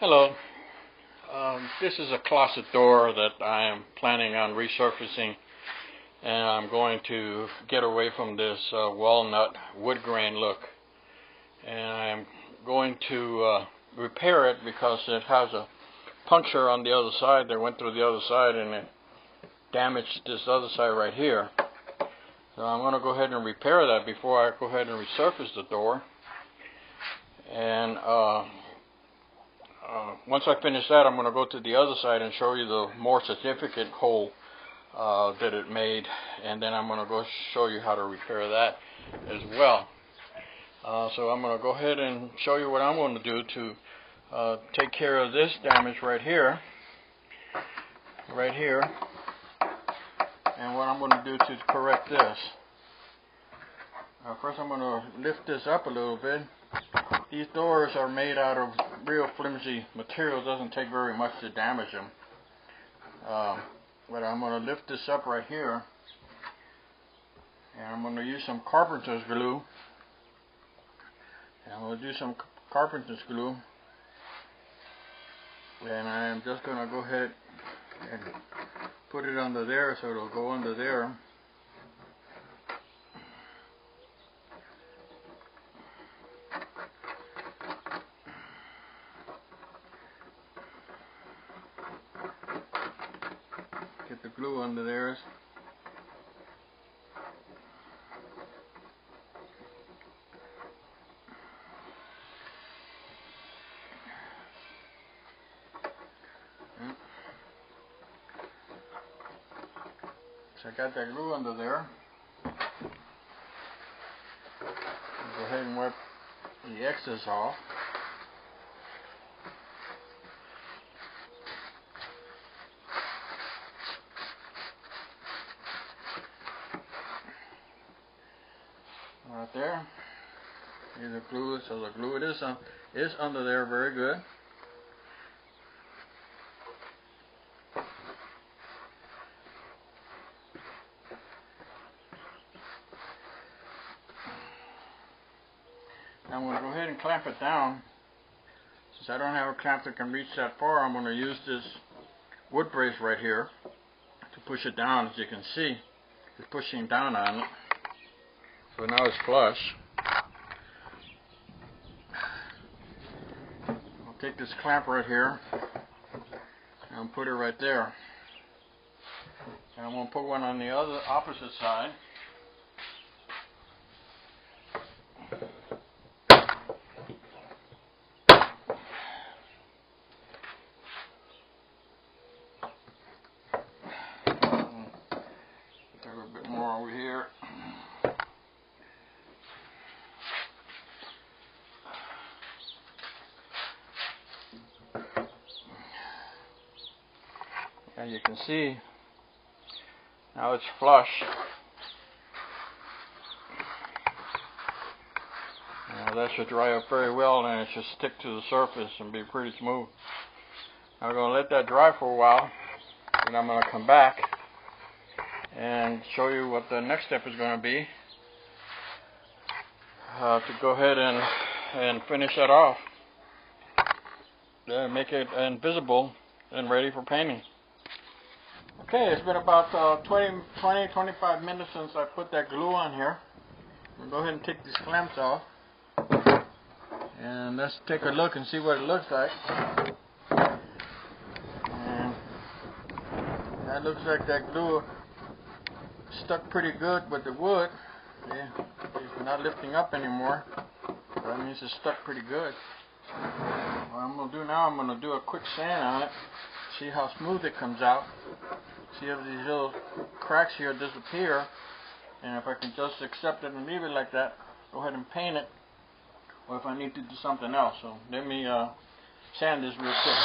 Hello. This is a closet door that I am planning on resurfacing, and I'm going to get away from this walnut wood grain look, and I'm going to repair it because it has a puncture on the other side that went through the other side and it damaged this other side right here. So I'm going to go ahead and repair that before I go ahead and resurface the door. And once I finish that, I'm going to go to the other side and show you the more significant hole that it made, and then I'm going to go show you how to repair that as well. So I'm going to go ahead and show you what I'm going to do to take care of this damage right here, and what I'm going to do to correct this. First I'm going to lift this up a little bit. These doors are made out of real flimsy material. It doesn't take very much to damage them. But I'm going to lift this up right here, and I'm going to use some carpenter's glue. And I'm going to do some carpenter's glue, and I'm just going to go ahead and put it under there so it'll go under there. Get the glue under there. So I got that glue under there. I'll go ahead and wipe the excess off. Right there. Here's the glue. So the glue is under there very good. Now I'm going to go ahead and clamp it down. Since I don't have a clamp that can reach that far, I'm going to use this wood brace right here to push it down. As you can see, it's pushing down on it. So now it's flush. I'll take this clamp right here and put it right there. And I'm going to put one on the opposite side. A little bit more over here. And you can see now it's flush. Now that should dry up very well, and it should stick to the surface and be pretty smooth. I'm going to let that dry for a while, and I'm going to come back and show you what the next step is going to be to go ahead and finish that off. Make it invisible and ready for painting. Okay, it's been about 20-25 minutes since I put that glue on here. We'll go ahead and take these clamps off, and let's take a look and see what it looks like. And that looks like that glue stuck pretty good with the wood. Yeah, it's not lifting up anymore. That means it's stuck pretty good. What I'm going to do now, I'm going to do a quick sand on it, see how smooth it comes out. See if these little cracks here disappear, and if I can just accept it and leave it like that, go ahead and paint it, or if I need to do something else. So let me sand this real quick.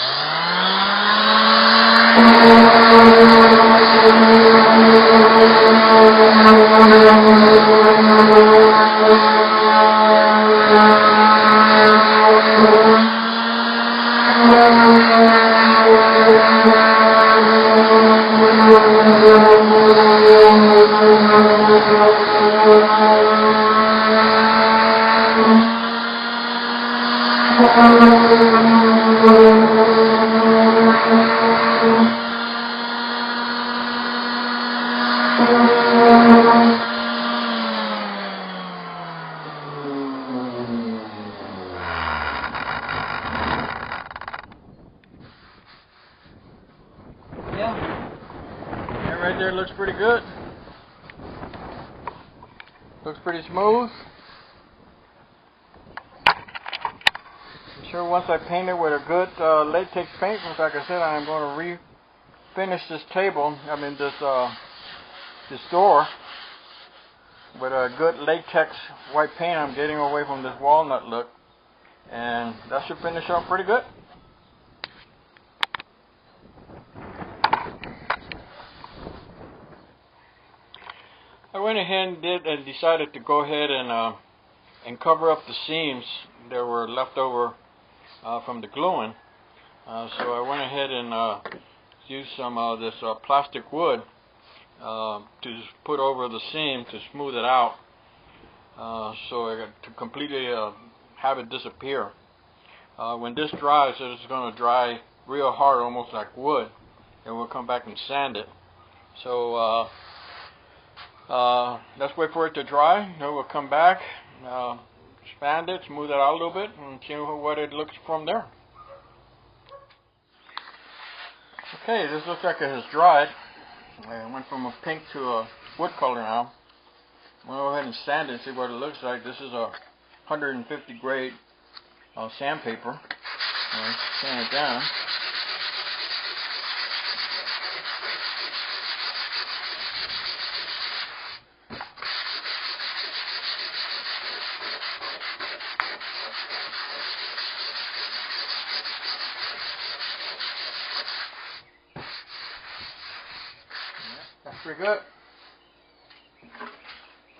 Yeah, that right there looks pretty good. Looks pretty smooth. I'm sure once I paint it with a good latex paint, like I said, I'm going to refinish this table. I mean this door with a good latex white paint. I'm getting away from this walnut look, and that should finish up pretty good. I went ahead and decided to go ahead and cover up the seams that were left over from the gluing. So I went ahead and used some of this plastic wood to put over the seam to smooth it out, so I got to completely have it disappear. When this dries, it's going to dry real hard, almost like wood, and we'll come back and sand it. So let's wait for it to dry, then we'll come back, expand it, smooth it out a little bit, and see what it looks from there. Okay, this looks like it has dried. I went from a pink to a wood color now. I'm going to go ahead and sand it and see what it looks like. This is a 150 grade sandpaper. Sand it down. That's pretty good.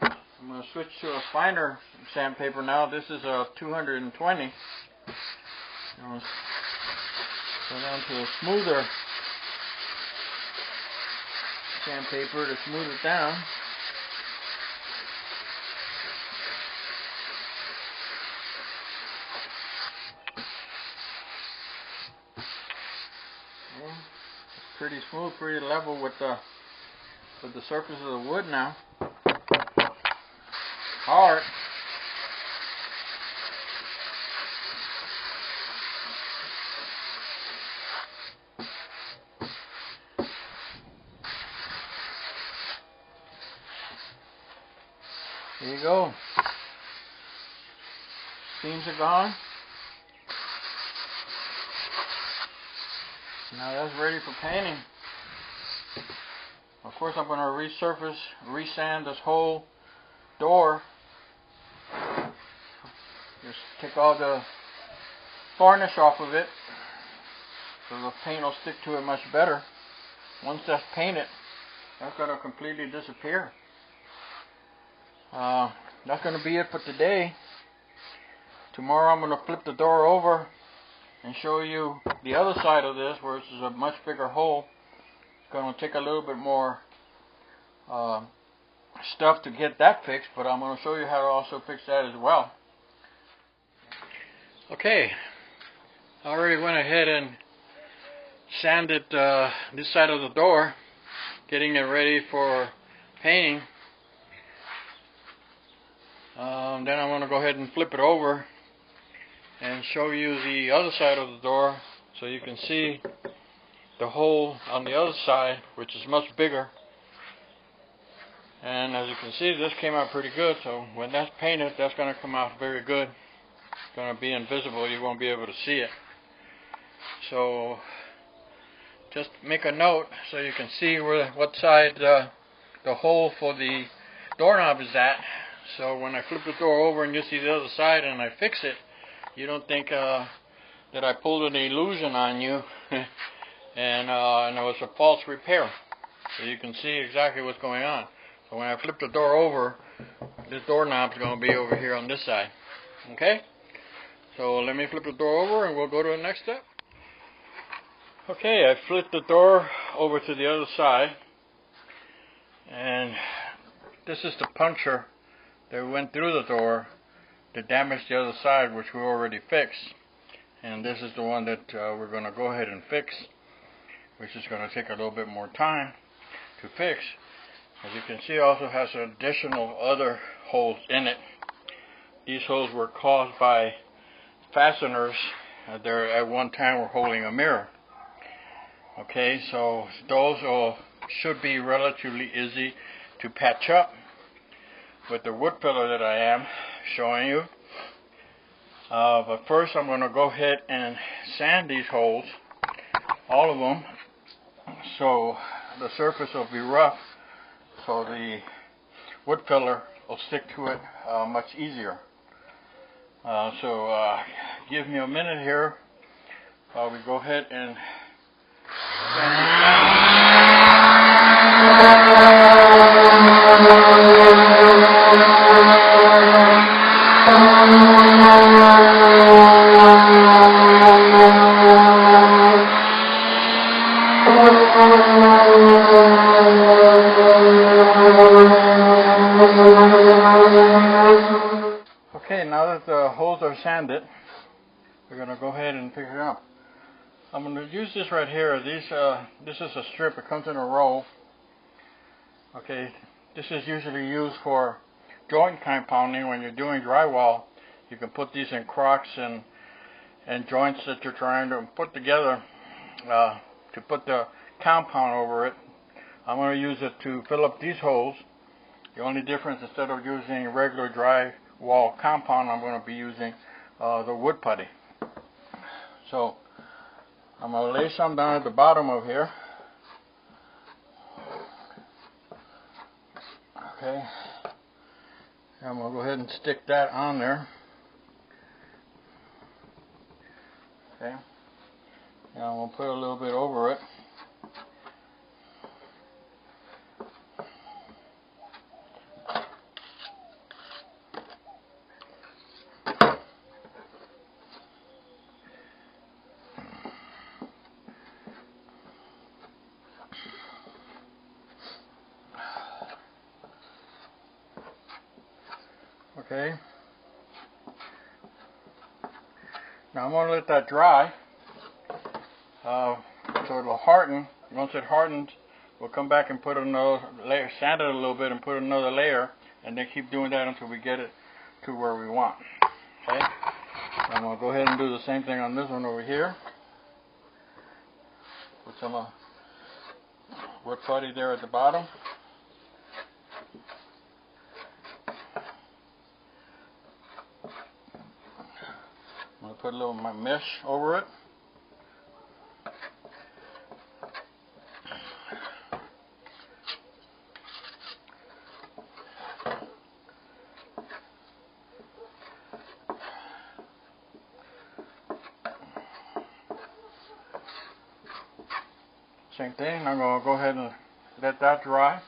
I'm going to switch to a finer sandpaper now. This is a 220. I'm going to go down to a smoother sandpaper to smooth it down. It's pretty smooth, pretty level with the surface of the wood now. Hard. There you go. Seams are gone. Now that's ready for painting. Of course, I'm going to resurface, resand this whole door. Just take all the varnish off of it, so the paint will stick to it much better. Once that's painted, that's going to completely disappear. That's going to be it for today. Tomorrow I'm going to flip the door over and show you the other side of this, where this is a much bigger hole. It's going to take a little bit more stuff to get that fixed, but I'm going to show you how to also fix that as well. Okay, I already went ahead and sanded this side of the door, getting it ready for painting. Then I'm going to go ahead and flip it over and show you the other side of the door, so you can see the hole on the other side, which is much bigger. And as you can see, this came out pretty good, so when that's painted, that's going to come out very good. It's going to be invisible, you won't be able to see it. So just make a note so you can see what side the hole for the doorknob is at. So when I flip the door over and you see the other side and I fix it, you don't think that I pulled an illusion on you and it was a false repair. So you can see exactly what's going on. So when I flip the door over, this doorknob is going to be over here on this side. Okay? So let me flip the door over and we'll go to the next step. Okay, I flipped the door over to the other side, and this is the puncture that went through the door to damage the other side, which we already fixed. And this is the one that we're going to go ahead and fix. which is going to take a little bit more time to fix. As you can see, it also has additional other holes in it. These holes were caused by fasteners that at one time were holding a mirror. Okay, so those should be relatively easy to patch up with the wood filler that I am showing you. But first I'm going to go ahead and sand these holes, all of them, so the surface will be rough, so the wood filler will stick to it much easier. So give me a minute here while we go ahead and sand these Okay, now that the holes are sanded, we're going to go ahead and pick it up. I'm going to use this right here. This is a strip. It comes in a roll. Okay, this is usually used for joint compounding. When you're doing drywall, you can put these in crocks and joints that you're trying to put together to put the compound over it. I'm going to use it to fill up these holes. The only difference, instead of using regular drywall compound, I'm going to be using the wood putty. So I'm going to lay some down at the bottom of here. Okay, and I'm going to go ahead and stick that on there. Okay, and I'm going to put a little bit over it. Okay, now I'm going to let that dry so it'll harden. Once it hardens, we'll come back and put another layer, sand it a little bit and put another layer, and then keep doing that until we get it to where we want. Okay, I'm going to go ahead and do the same thing on this one over here. Put some wood putty there at the bottom. I'm going to put a little of my mesh over it. Same thing, I'm going to go ahead and let that dry.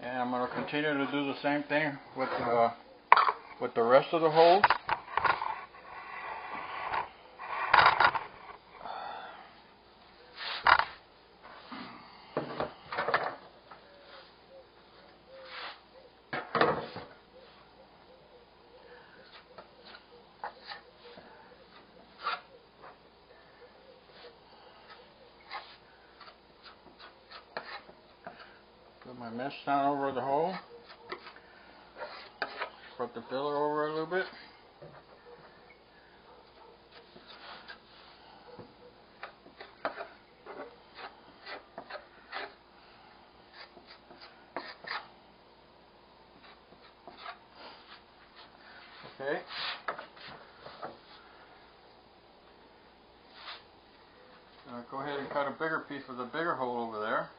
And I'm going to continue to do the same thing with the rest of the holes. Put my mesh down over the hole. Put the filler over a little bit. Okay. Go ahead and cut a bigger piece with a bigger hole over there.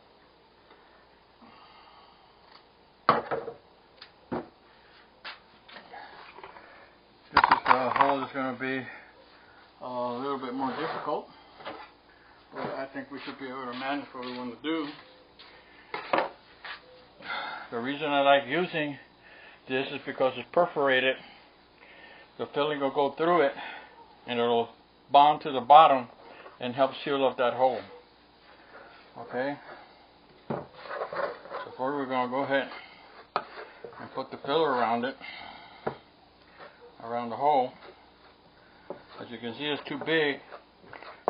This is the hole that's going to be a little bit more difficult, but I think we should be able to manage what we want to do. The reason I like using this is because it's perforated. The filling will go through it and it'll bond to the bottom and help seal up that hole. Okay, so first we're going to go ahead and put the filler around it, around the hole. As you can see, it's too big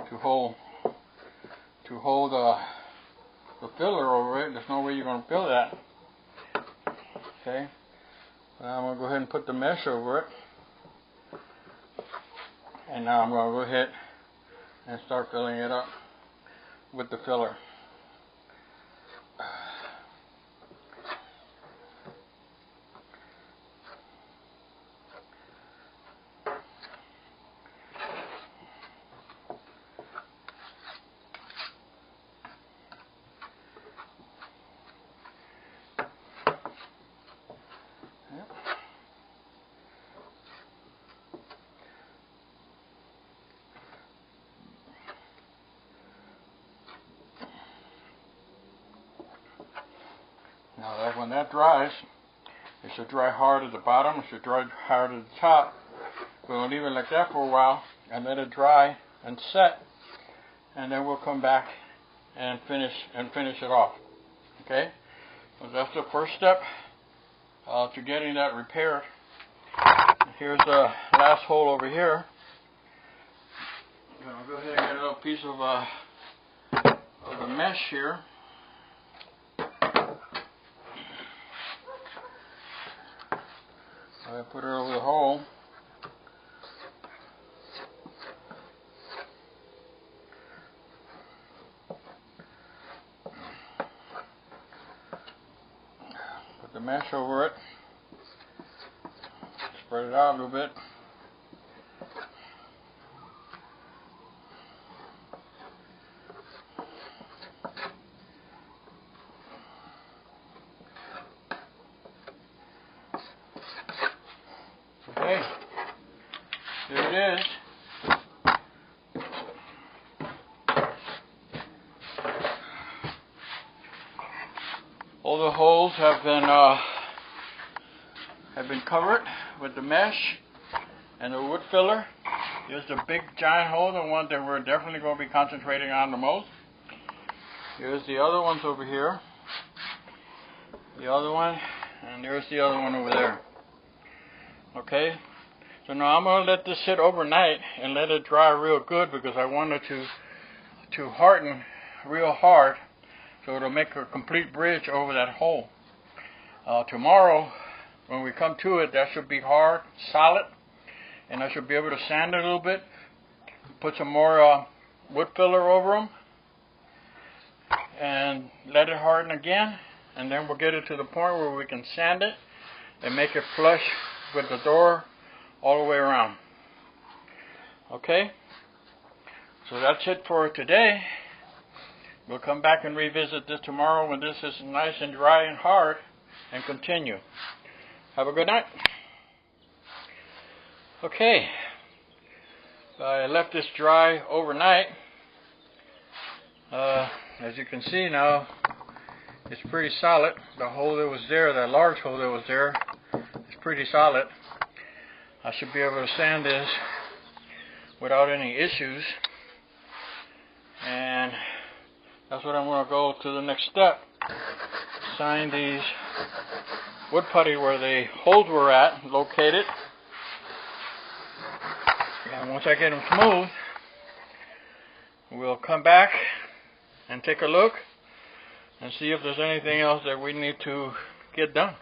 to to hold the filler over it. There's no way you're going to fill that. Okay, now I'm going to go ahead and put the mesh over it. And now I'm going to go ahead and start filling it up with the filler. Now that when that dries, it should dry hard at the bottom, it should dry hard at the top. We'll leave it like that for a while and let it dry and set, and then we'll come back and finish it off. Okay? So that's the first step to getting that repaired. Here's the last hole over here. I'm going to go ahead and get a little piece of the mesh here. I put it over the hole. Put the mesh over it. Spread it out a little bit. Okay, there it is. All the holes have been covered with the mesh and the wood filler. Here's the big giant hole, the one that we're definitely going to be concentrating on the most. Here's the other ones over here. The other one, and there's the other one over there. Okay, so now I'm going to let this sit overnight and let it dry real good, because I want it to harden real hard so it'll make a complete bridge over that hole. Tomorrow when we come to it, that should be hard, solid, and I should be able to sand it a little bit, put some more wood filler over them, and let it harden again, and then we'll get it to the point where we can sand it and make it flush with the door all the way around. Okay, so that's it for today. We'll come back and revisit this tomorrow when this is nice and dry and hard, and continue. Have a good night. Okay, so I left this dry overnight. As you can see now, it's pretty solid. The hole that was there, that large hole that was there, is pretty solid. I should be able to sand this without any issues, and that's what I'm going to go to the next step. Sign these wood putty where the holes were at, located, and once I get them smooth, we'll come back and take a look and see if there's anything else that we need to get done.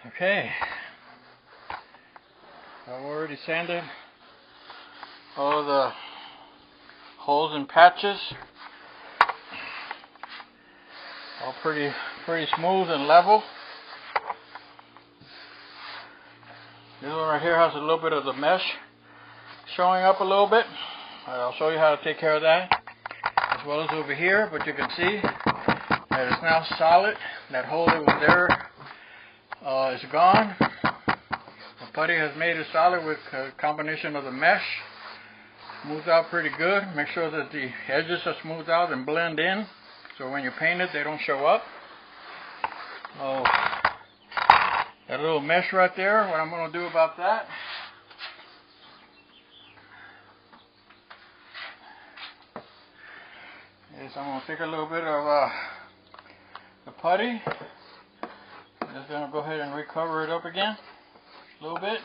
Okay, I've already sanded all the holes and patches, all pretty smooth and level. This one right here has a little bit of the mesh showing up a little bit. I'll show you how to take care of that, as well as over here, but you can see that it's now solid. That hole that was there is gone. The putty has made it solid with a combination of the mesh. Smoothed out pretty good. Make sure that the edges are smoothed out and blend in, so when you paint it, they don't show up. Oh, that little mesh right there, what I'm going to do about that, Okay, so I'm going to take a little bit of the putty. I'm just going to go ahead and recover it up again a little bit.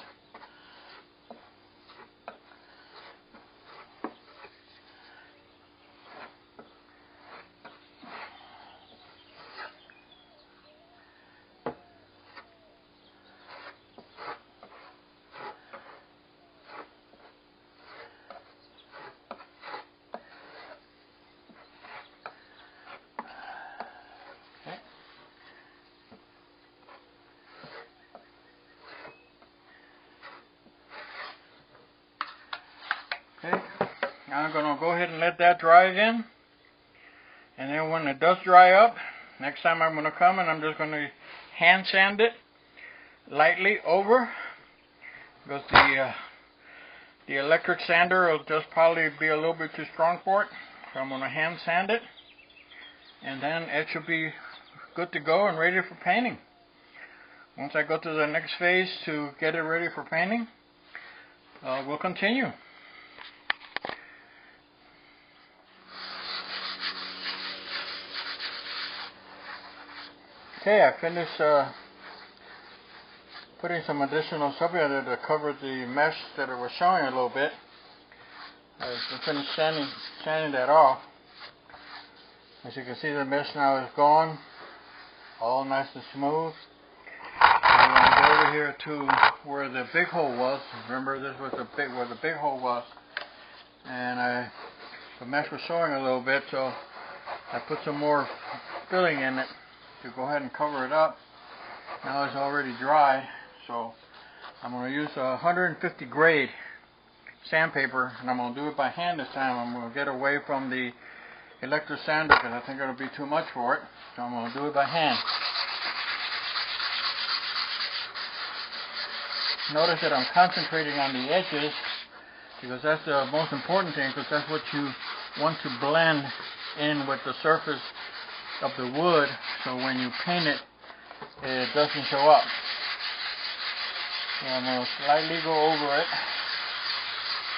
Okay, now I'm going to go ahead and let that dry again. And then when it does dry up, next time I'm going to come and I'm just going to hand sand it lightly over. Because the electric sander will just probably be a little bit too strong for it. So I'm going to hand sand it. And then it should be good to go and ready for painting. Once I go to the next phase to get it ready for painting, we'll continue. Okay, I finished putting some additional stuff in there to cover the mesh that it was showing a little bit. I finished sanding that off. As you can see, the mesh now is gone, all nice and smooth. I'm going to go over here to where the big hole was. Remember, this was where the big hole was, and the mesh was showing a little bit, so I put some more filling in it to go ahead and cover it up. Now it's already dry, so I'm going to use a 150 grade sandpaper, and I'm going to do it by hand this time. I'm going to get away from the electric sander because I think it'll be too much for it, so I'm going to do it by hand. Notice that I'm concentrating on the edges because that's the most important thing, because that's what you want to blend in with the surface of the wood, so when you paint it, it doesn't show up. So I'm going to slightly go over it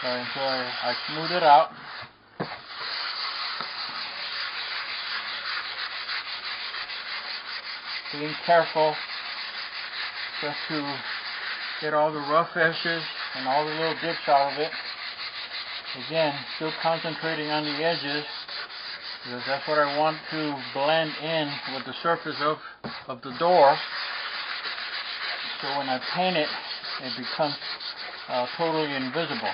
until I smooth it out. Being careful just to get all the rough edges and all the little dips out of it. Again, still concentrating on the edges, because that's what I want to blend in with the surface of the door, so when I paint it, it becomes totally invisible.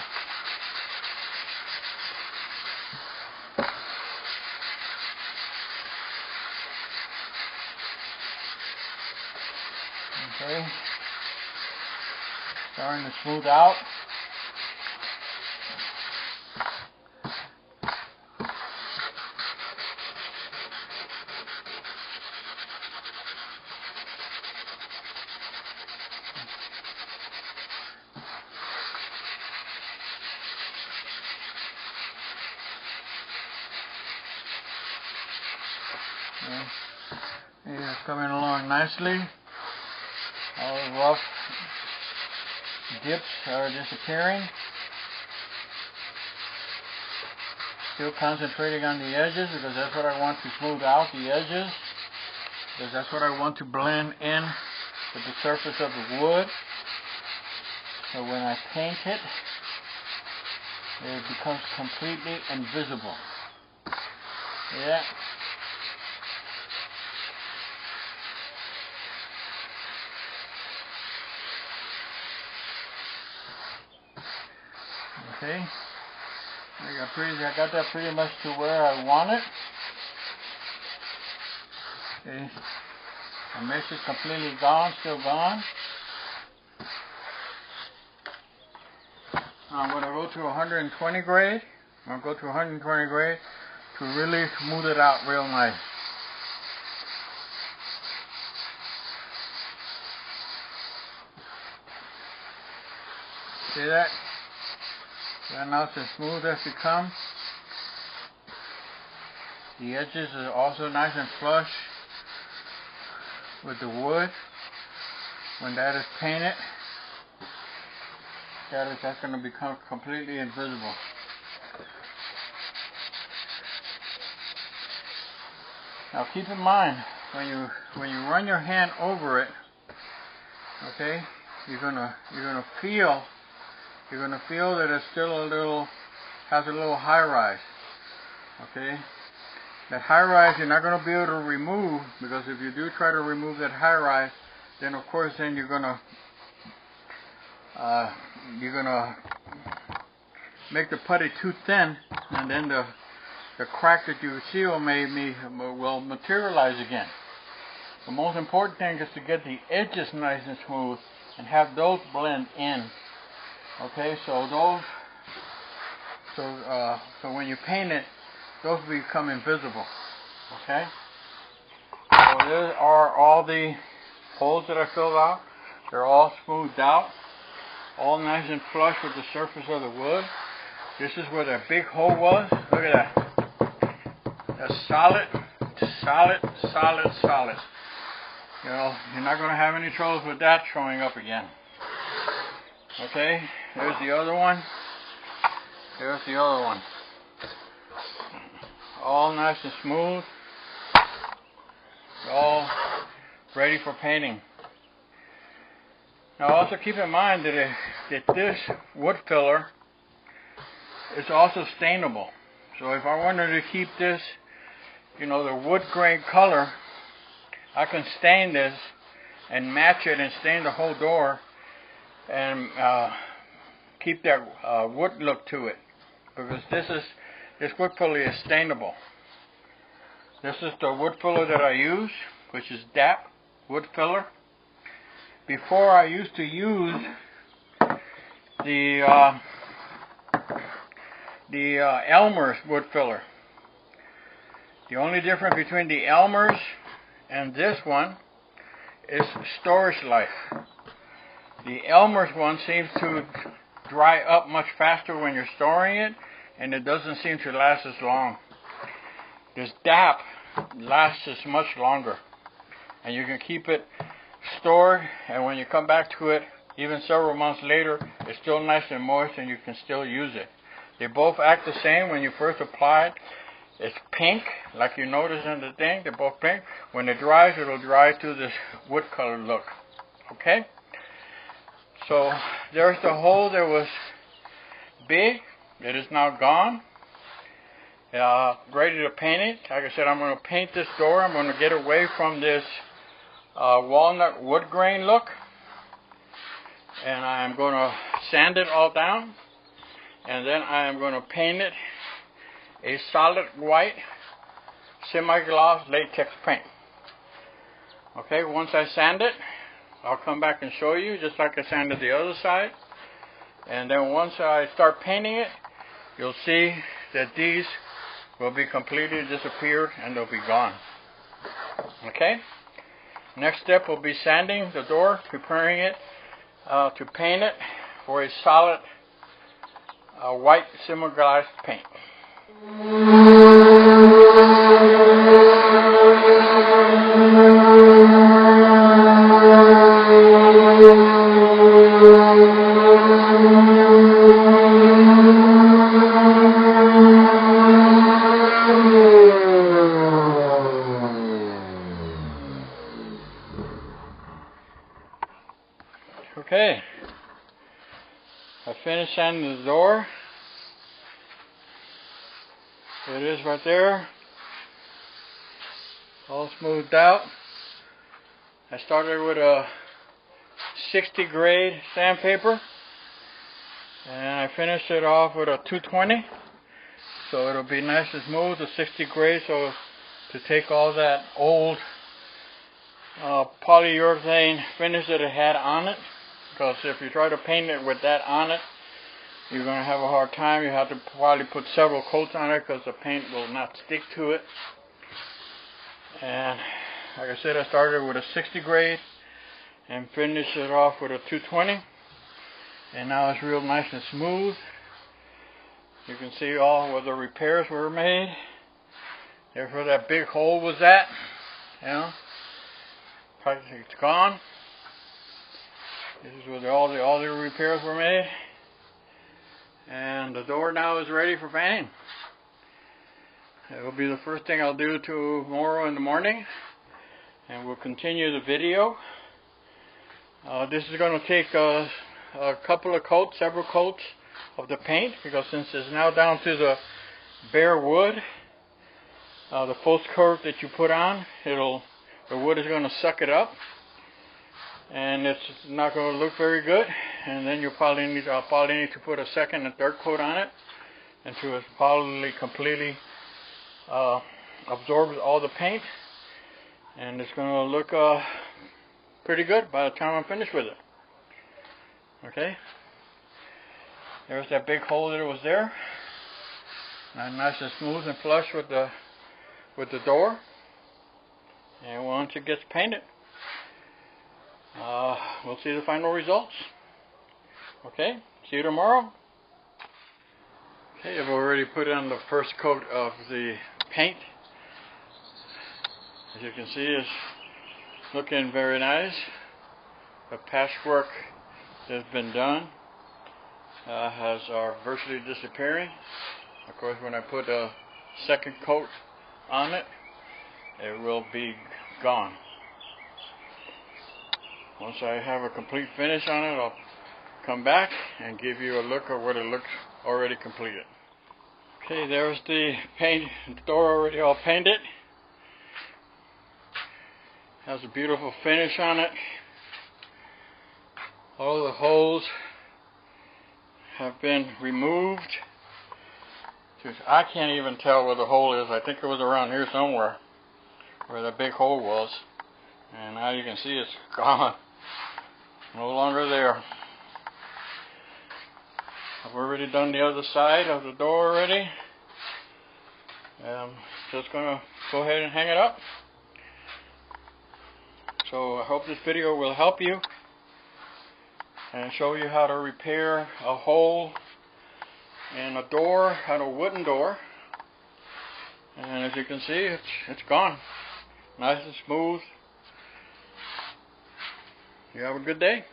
Okay, starting to smooth out. Yeah, it's coming along nicely. All the rough dips are disappearing. Still concentrating on the edges because that's what I want to smooth out, the edges. Because that's what I want to blend in with the surface of the wood. So when I paint it, it becomes completely invisible. Yeah. Okay. I got that pretty much to where I want it. Okay. The mesh is completely gone, still gone. Now I'm going to go to 120 grade. I'm going to go to 120 grade to really smooth it out real nice. See that? And now it's as smooth as it comes. The edges are also nice and flush with the wood. When that is painted, that's going to become completely invisible. Now keep in mind, when you run your hand over it, okay, you're gonna feel that it's still has a little high rise. Okay, that high rise you're not gonna be able to remove, because if you do try to remove that high rise, then of course you're gonna make the putty too thin, and then the crack that you seal will materialize again. The most important thing is to get the edges nice and smooth and have those blend in. Okay, so when you paint it, those become invisible. Okay, so there are all the holes that I filled out. They're all smoothed out, all nice and flush with the surface of the wood. This is where that big hole was. Look at that. That's solid, solid, solid, solid. You know, you're not going to have any troubles with that showing up again. Okay, there's the other one. There's the other one. All nice and smooth. All ready for painting. Now also keep in mind that this wood filler is also stainable. So if I wanted to keep this, you know, the wood grain color, I can stain this and match it and stain the whole door and keep that wood look to it, because this wood filler is stainable. This is the wood filler that I use, which is DAP wood filler. Before I used to use the Elmer's wood filler. The only difference between the Elmer's and this one is storage life. The Elmer's one seems to dry up much faster when you're storing it, and it doesn't seem to last as long. This DAP lasts as much longer, and you can keep it stored, and when you come back to it, even several months later, it's still nice and moist and you can still use it. They both act the same. When you first apply it, it's pink, like you notice in the thing. They're both pink. When it dries, it'll dry to this wood color look. Okay? So there's the hole that was big. It is now gone. Ready to paint it. Like I said, I'm going to paint this door. I'm going to get away from this walnut wood grain look. And I'm going to sand it all down. And then I am going to paint it a solid white semi-gloss latex paint. Okay, once I sand it, I'll come back and show you, just like I sanded the other side. And then once I start painting it, you'll see that these will be completely disappeared and they'll be gone. Okay? Next step will be sanding the door, preparing it to paint it for a solid white semi-gloss paint. Okay, I finished sanding the door. It is right there, all smoothed out. I started with a 60 grade sandpaper, and I finished it off with a 220, so it'll be nice and smooth, a 60 grade, so to take all that old polyurethane finish that it had on it, because if you try to paint it with that on it, you're going to have a hard time. You have to probably put several coats on it because the paint will not stick to it. And like I said, I started with a 60 grade and finished it off with a 220. And now it's real nice and smooth. You can see all where the repairs were made. There's where that big hole was at. You know, practically it's gone. This is where all the repairs were made. And the door now is ready for painting. It will be the first thing I'll do tomorrow in the morning, and we'll continue the video. This is going to take a couple of coats, several coats of the paint, because since it's now down to the bare wood, the first coat that you put on, the wood is going to suck it up, and it's not going to look very good. And then I'll probably need to put a second and third coat on it until it's probably completely absorbs all the paint, and it's going to look pretty good by the time I'm finished with it. Okay, there's that big hole that was there, nice and smooth and flush with the door. And once it gets painted, we'll see the final results. Okay, see you tomorrow. Okay, I've already put on the first coat of the paint. As you can see, it's looking very nice. The patchwork that's been done are virtually disappearing. Of course, when I put a second coat on it, it will be gone. Once I have a complete finish on it, I'll come back and give you a look at what it looks already completed. Okay, there's the door already all painted. Has a beautiful finish on it. All the holes have been removed. I can't even tell where the hole is. I think it was around here somewhere where the big hole was. And now you can see it's gone. No longer there. I've already done the other side of the door already. Just gonna go ahead and hang it up. So I hope this video will help you and show you how to repair a hole in a door, on a wooden door. And as you can see, it's gone. Nice and smooth. You have a good day.